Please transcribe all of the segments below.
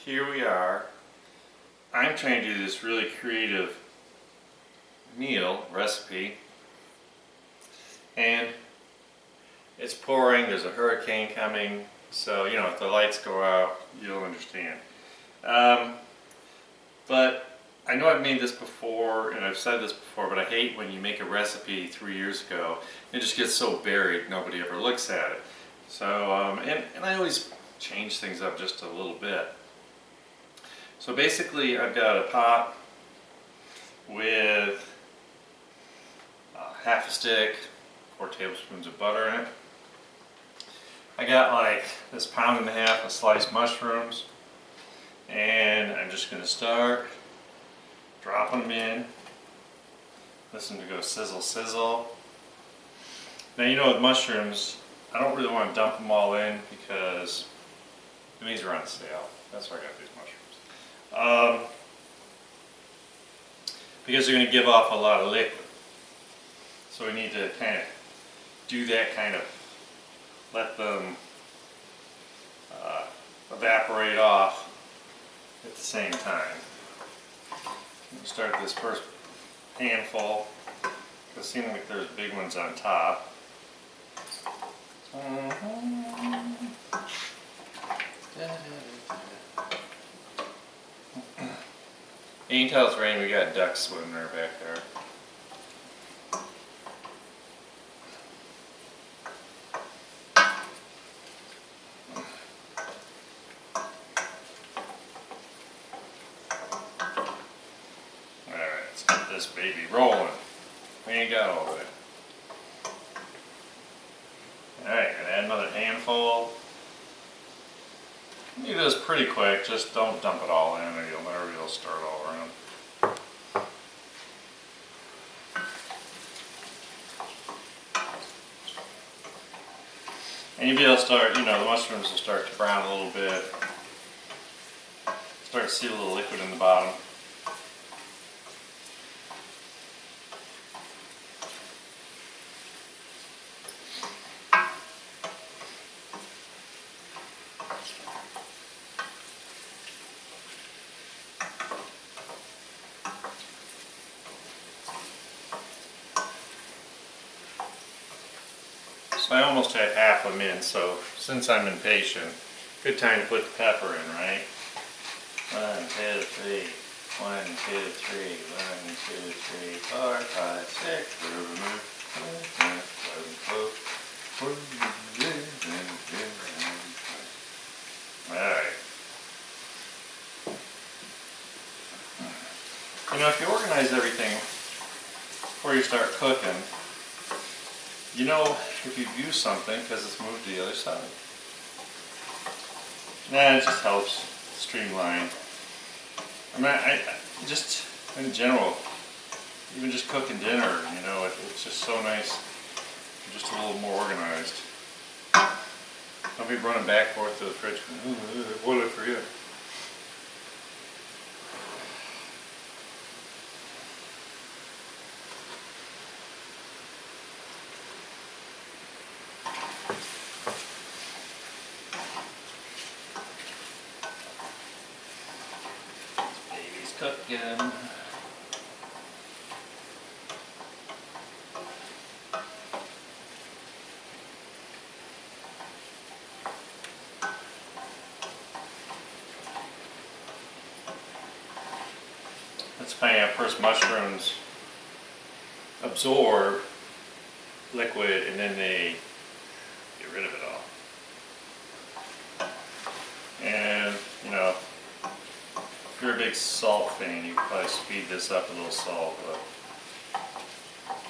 here we are. I'm trying to do this really creative meal recipe, and it's pouring. There's a hurricane coming, so you know, if the lights go out, you'll understand. But I know I've made this before and I've said this before, but I hate when you make a recipe 3 years ago and it just gets so buried nobody ever looks at it. So and I always change things up just a little bit. So basically I've got a pot with half a stick, 4 tablespoons of butter in it. I got like this 1.5 pounds of sliced mushrooms, and I'm just going to start dropping them in. Listen to go sizzle, sizzle. Now, you know, with mushrooms, I don't really want to dump them all in because these are on sale. That's why I got these mushrooms. Because they're going to give off a lot of liquid. So we need to kind of do that, kind of let them evaporate off at the same time. We'll start this first handful. It seems like there's big ones on top. You can tell it's raining. We got ducks swimming there back there. This baby rolling. We ain't got all of it. Alright, gonna add another handful. You do this pretty quick, just don't dump it all in or you'll start all around. And you'll be able to start, you know, the mushrooms will start to brown a little bit. Start to see a little liquid in the bottom. So I almost had half of them in, so since I'm impatient, good time to put the pepper in, right? 1, 2, 3, 1, 2, 3, 1, 2, 3, 4, 5, 6, Alright. You know, if you organize everything before you start cooking, you know if you've used something because it's moved to the other side. Nah, it just helps streamline. I mean, I just, in general, even just cooking dinner, you know, it's just so nice, just a little more organized. Don't be running back and forth to the fridge going, what did I forget? Cooking. Let's find out first mushrooms absorb liquid and then they get rid of it all. And you know, if you're a big salt fan, you could probably speed this up a little salt, but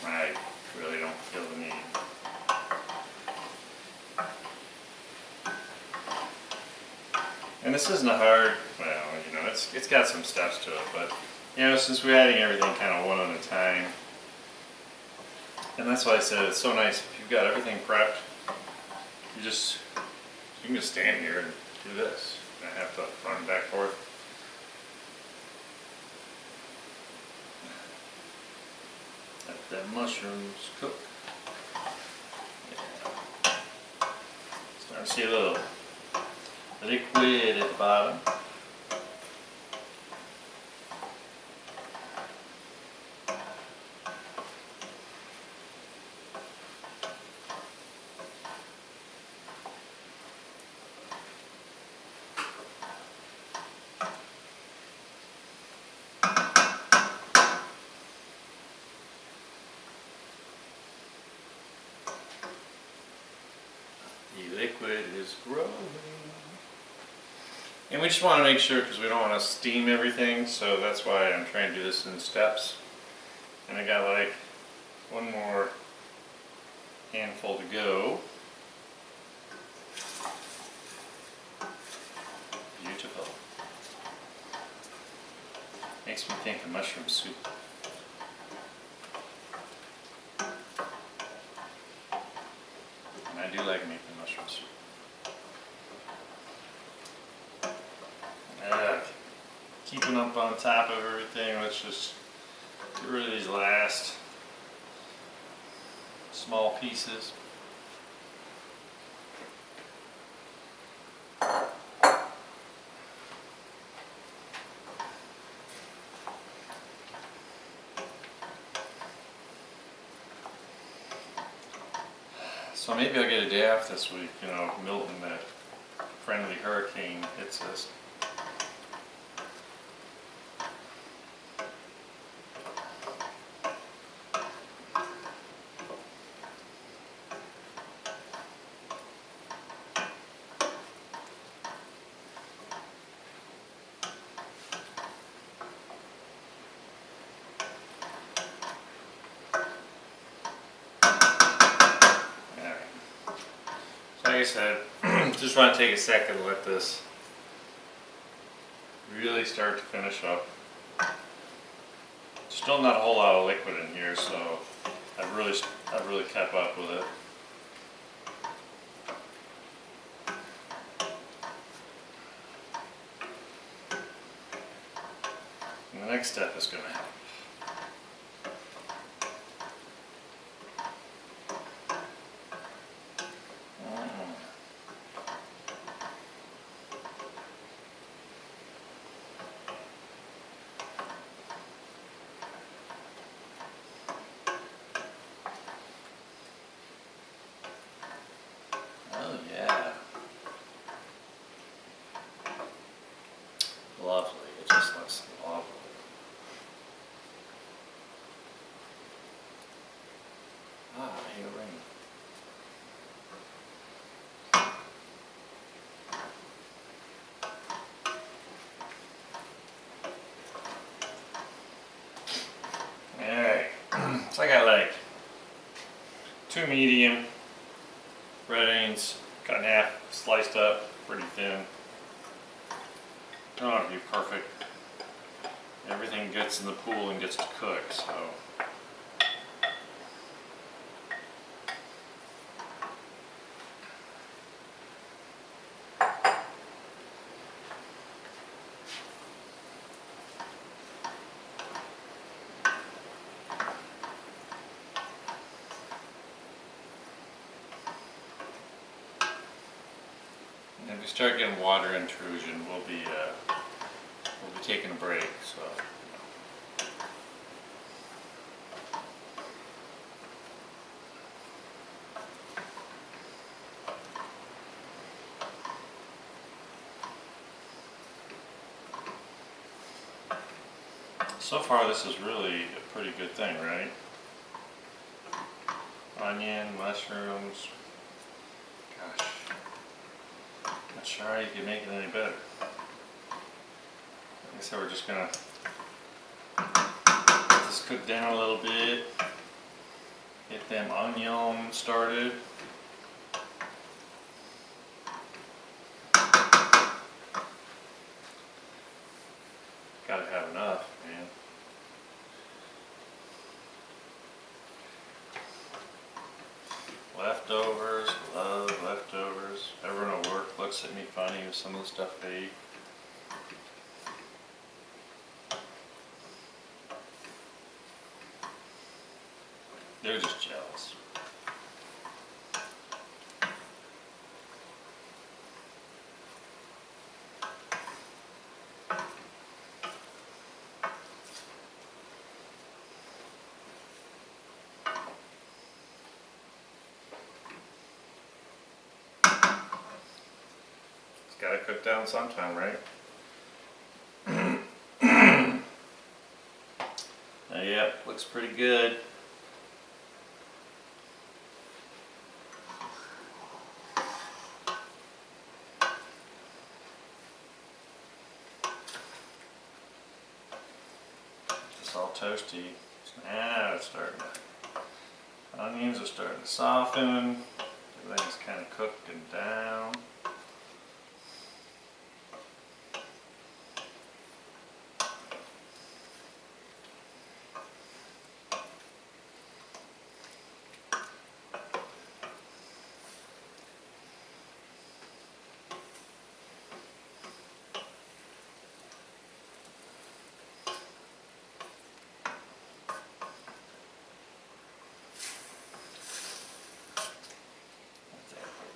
I really don't feel the need. And this isn't a hard, well, you know, it's got some steps to it, but you know, since we're adding everything kind of one at a time, and that's why I said it's so nice if you've got everything prepped, you can just stand here and do this. You don't have to run back and forth. Let the mushrooms cook. Yeah. Starting to see a little liquid at the bottom. is growing. And we just want to make sure, because we don't want to steam everything, so that's why I'm trying to do this in steps. And I got like one more handful to go. Beautiful. Makes me think of mushroom soup. And I do like making mushroom soup. Keeping up on top of everything, let's just get rid of these last small pieces. So maybe I'll get a day off this week, you know, Milton, that friendly hurricane hits us. Like I said, just want to take a second to let this really start to finish up. Still not a whole lot of liquid in here, so I've really kept up with it. And the next step is going to happen. Oh yeah. Lovely. It just looks lovely. Ah, I hear rain. Alright. So I got like 2 medium red onions, cut in half, sliced up, pretty thin. Don't have to be perfect. Everything gets in the pool and gets to cook, so. If we start getting water intrusion, we'll be taking a break. So. So far, this is really a pretty good thing, right? Onion, mushrooms. Gosh. Not sure how you can make it any better. Like I said, we're just gonna let this cook down a little bit, get them onions started. Gotta have enough, man. Leftovers, love leftovers. Everyone at work looks at me funny with some of the stuff they eat. They're just jealous. Gotta cook down sometime, right? Yep, looks pretty good. It's all toasty. Now it's starting to, onions are starting to soften. Everything's kind of cooked and down.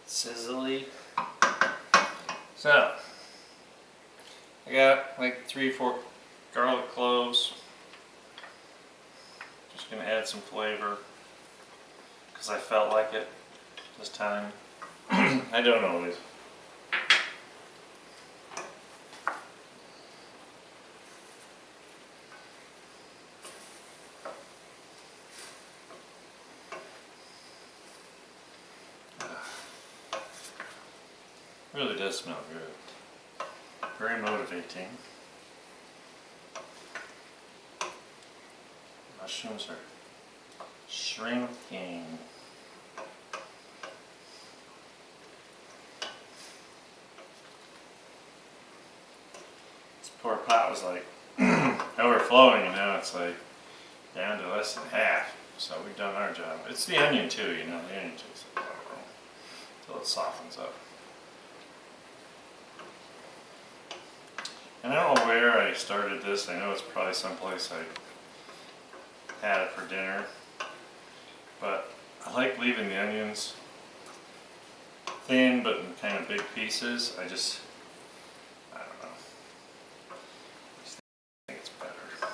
Sizzly. So, I got like 3-4 garlic cloves. Just gonna add some flavor because I felt like it this time. I don't always. Really does smell good. Very motivating. Mushrooms are shrinking. This poor pot was like overflowing, and now it's like down to less than half. So we've done our job. It's the onion too, you know. The onion takes a while until it softens up. And I don't know where I started this. I know it's probably someplace I had it for dinner. But I like leaving the onions thin but in kind of big pieces. I don't know. I just think it's better.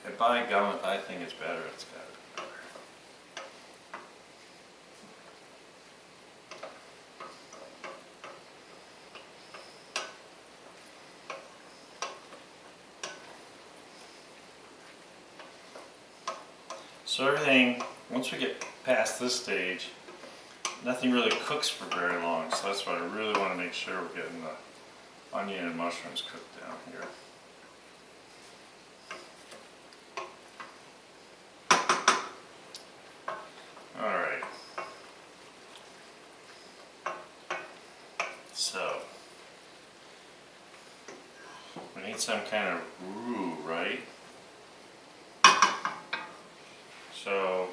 And by gum, if I think it's better, it's got to be better. So everything, once we get past this stage, nothing really cooks for very long. So that's why I really want to make sure we're getting the onion and mushrooms cooked down here. Alright. So, we need some kind of roux, right? So,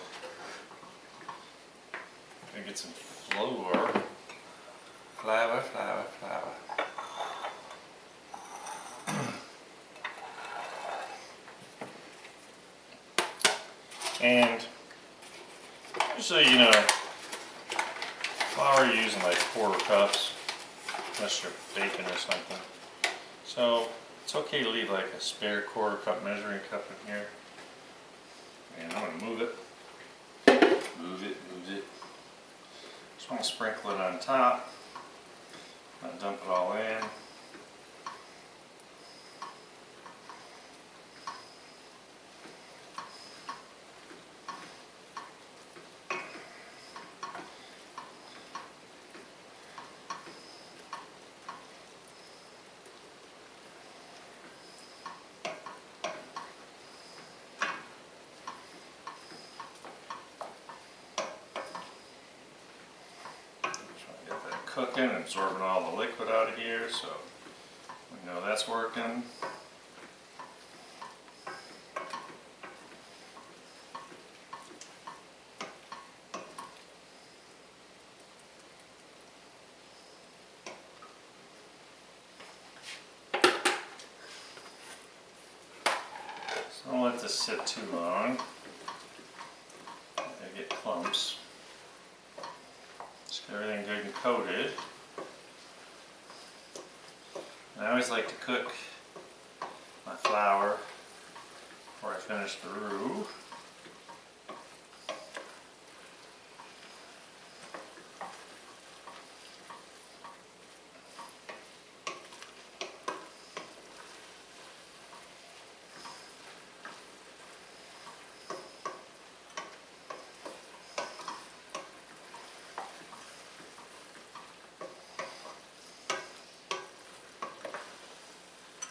I'm gonna get some flour. Flour. And just so you know, flour you're using like 1/4 cups, unless you're baking or something. So it's okay to leave like a spare 1/4 cup measuring cup in here. And I'm going to move it. Just want to sprinkle it on top. Not dump it all in. Cooking, absorbing all the liquid out of here, so we know that's working. So don't let this sit too long. I get clumps. Just get everything good and coated. And I always like to cook my flour before I finish the roux.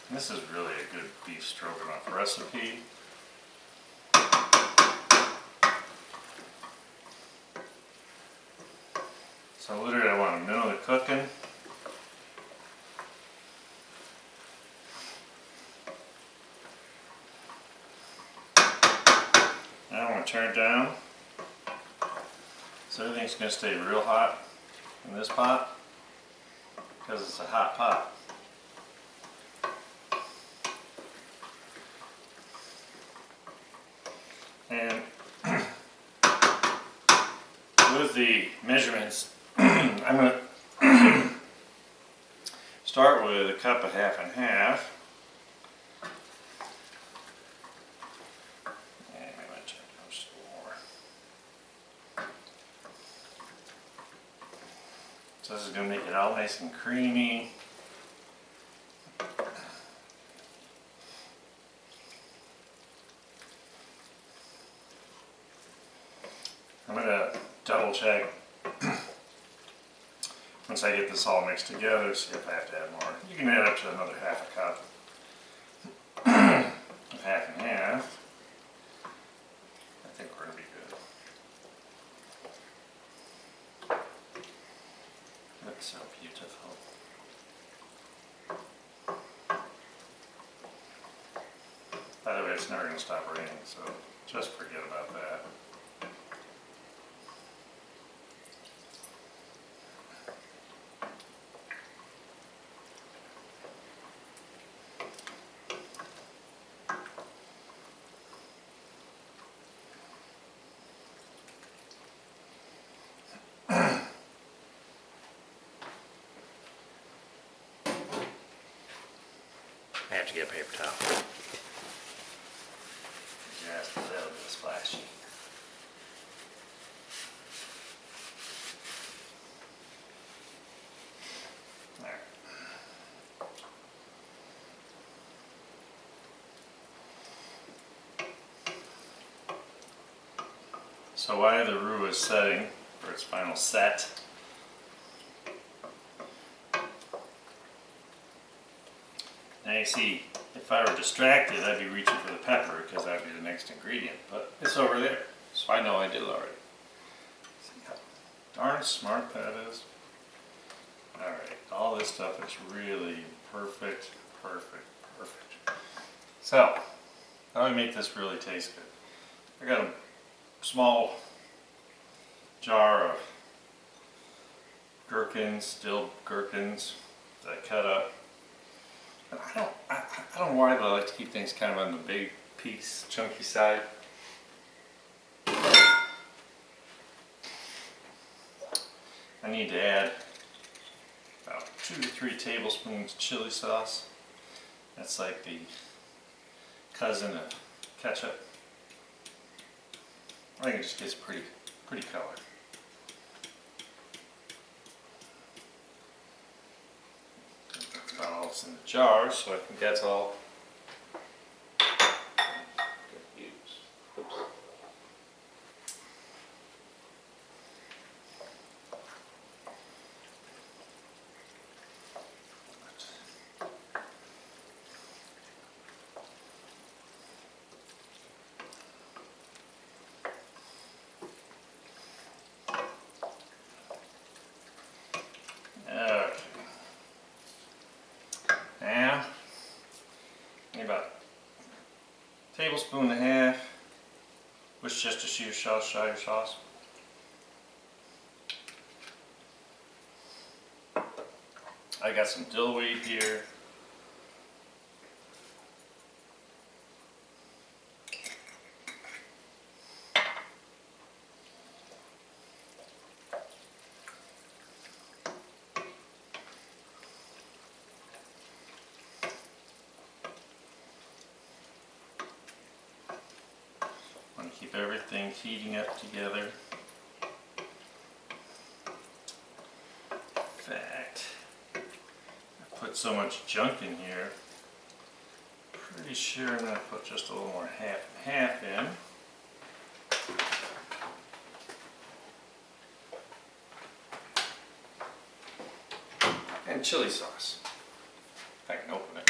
This is really a good beef stroganoff recipe. So literally I want a minute of cooking. Now I'm going to turn it down. So everything's going to stay real hot in this pot because it's a hot pot. And with the measurements, I'm going to start with a cup of half and half. And I'm going to turn it just a little more. So this is going to make it all nice and creamy. I'm going to double check once I get this all mixed together, see if I have to add more. You can add up to another half a cup of half and half. I think we're going to be good. Looks so beautiful. By the way, it's never going to stop raining, so just forget about that. I have to get a paper towel. Just a little bit splashy. There. So while the roux is setting for its final set, now you see, if I were distracted, I'd be reaching for the pepper because that would be the next ingredient, but it's over there, so I know I did it already. See how darn smart that is? Alright, all this stuff is really perfect, perfect, perfect. So, how do I make this really taste good? I got a small jar of gherkins, dill gherkins that I cut up. And I don't know why, but I like to keep things kind of on the big piece, chunky side. I need to add about 2 to 3 tablespoons chili sauce. That's like the cousin of ketchup. I think it just gets pretty color. Got all this in the jar, so I think that's all. Oops. Tablespoon and a half Worcestershire sauce. I got some dill weed here. Keep everything heating up together. In fact, I put so much junk in here, pretty sure I'm going to put just a little more half and half in. And chili sauce. If I can open it.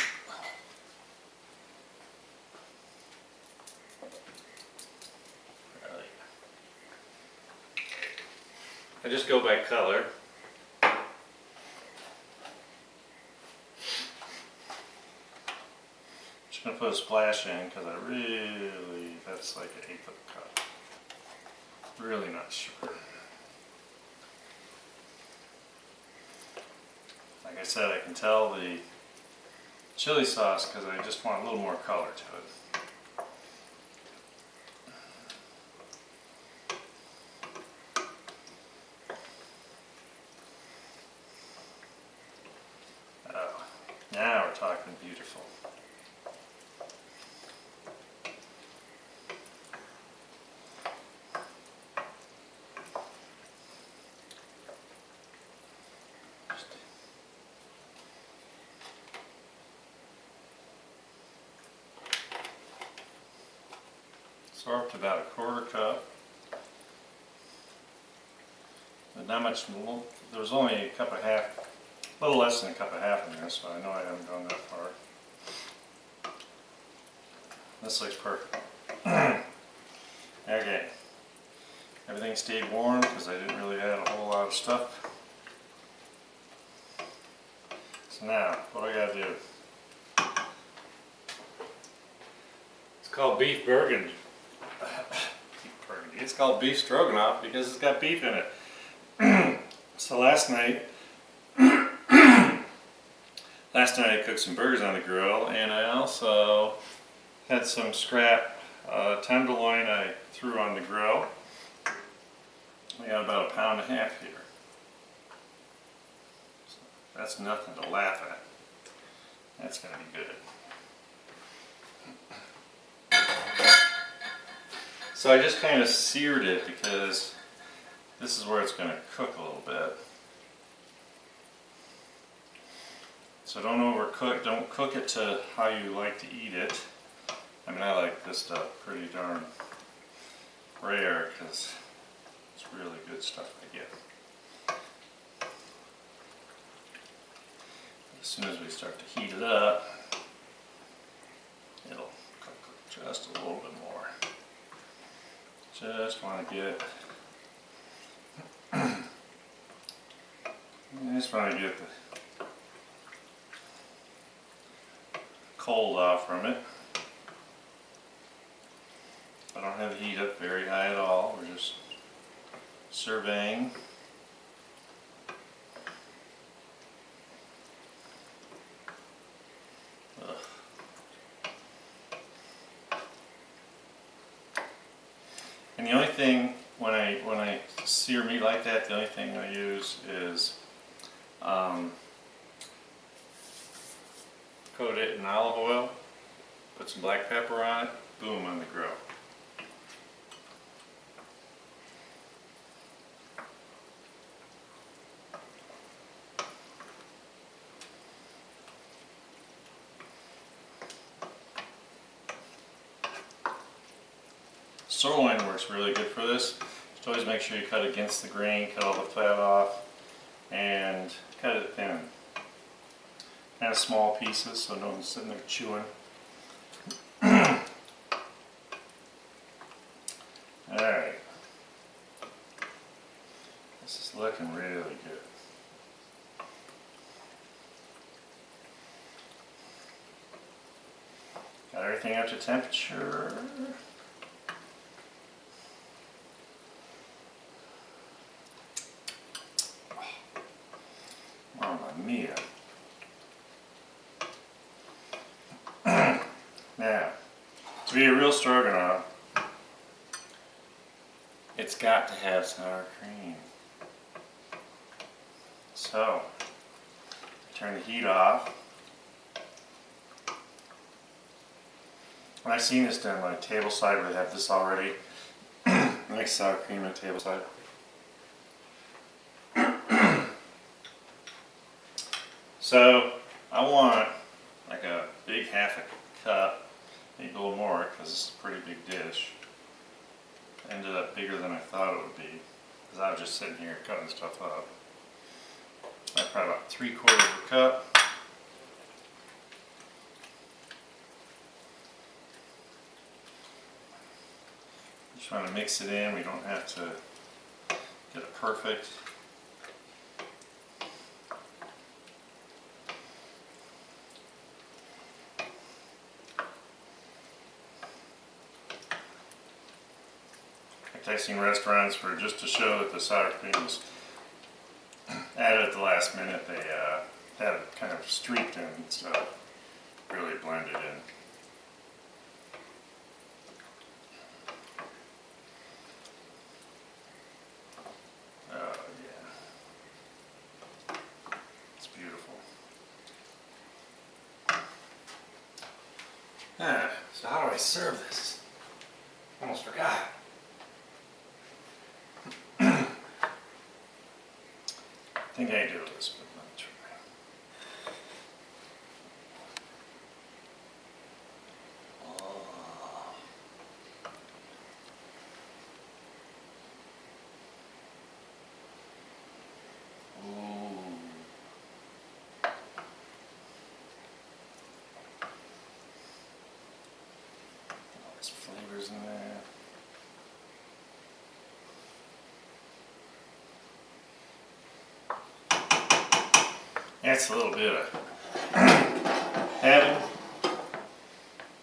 I just go by color. Just gonna put a splash in because that's like an 1/8 of a cup. Really not sure. Like I said, I can tell the chili sauce because I just want a little more color to it. Oh, now we're talking beautiful. So we're up to about a 1/4 cup. But not much more. There was only a cup and a half, a little less than a cup and a half in there, so I know I haven't gone that far. This looks perfect. Okay. Everything stayed warm because I didn't really add a whole lot of stuff. So now, what do I gotta do? It's called beef burgundy. It's called beef stroganoff because it's got beef in it. So last night I cooked some burgers on the grill, and I also had some scrap tenderloin I threw on the grill. We got about 1.5 pounds here. So that's nothing to laugh at. That's gonna be good. So I just kind of seared it because this is where it's going to cook a little bit. So don't overcook, don't cook it to how you like to eat it. I mean, I like this stuff pretty darn rare because it's really good stuff I get. As soon as we start to heat it up, it'll cook just a little bit more. Just want to get the cold off from it. I don't have the heat up very high at all. We're just surveying. And the only thing when I sear meat like that, the only thing I use is coat it in olive oil, put some black pepper on it, boom, on the grill. Sirloin works really good for this. Just always make sure you cut against the grain, cut all the fat off, and cut it thin. Kind of small pieces so no one's sitting there chewing. Alright. This is looking really good. Got everything up to temperature. Mamma mia. Now, to be a real stroganoff, it's got to have sour cream. So, turn the heat off. And I've seen this done on a table side where they have this already. Nice sour cream on a table side. So, I want like a big 1/2 cup, maybe a little more because it's a pretty big dish. It ended up bigger than I thought it would be because I was just sitting here cutting stuff up. Probably about 3/4 of a cup. Just want to mix it in. We don't have to get it perfect. I've seen restaurants where just to show that the sour cream is added at the last minute, they had it kind of streaked in instead of really blended in. Oh yeah, it's beautiful. So how do I serve this? Almost forgot. I think I do this, but let me try. Ooh. All these flavors in there. That's a little bit of heaven,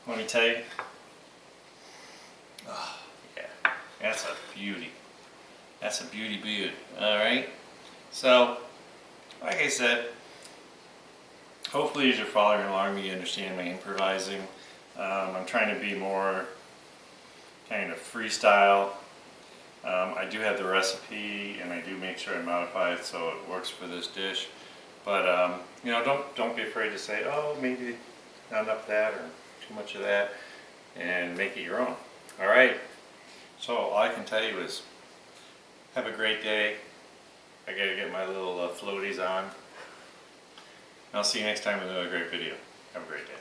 let me tell you. Oh, yeah, that's a beauty. That's a beauty beauty. Alright, so, like I said, hopefully as you're following along you understand my improvising. I'm trying to be more kind of freestyle. I do have the recipe and I do make sure I modify it so it works for this dish. But you know, don't be afraid to say, oh, maybe not enough of that or too much of that, and make it your own. All right. So all I can tell you is, have a great day. I gotta get my little floaties on. I'll see you next time with another great video. Have a great day.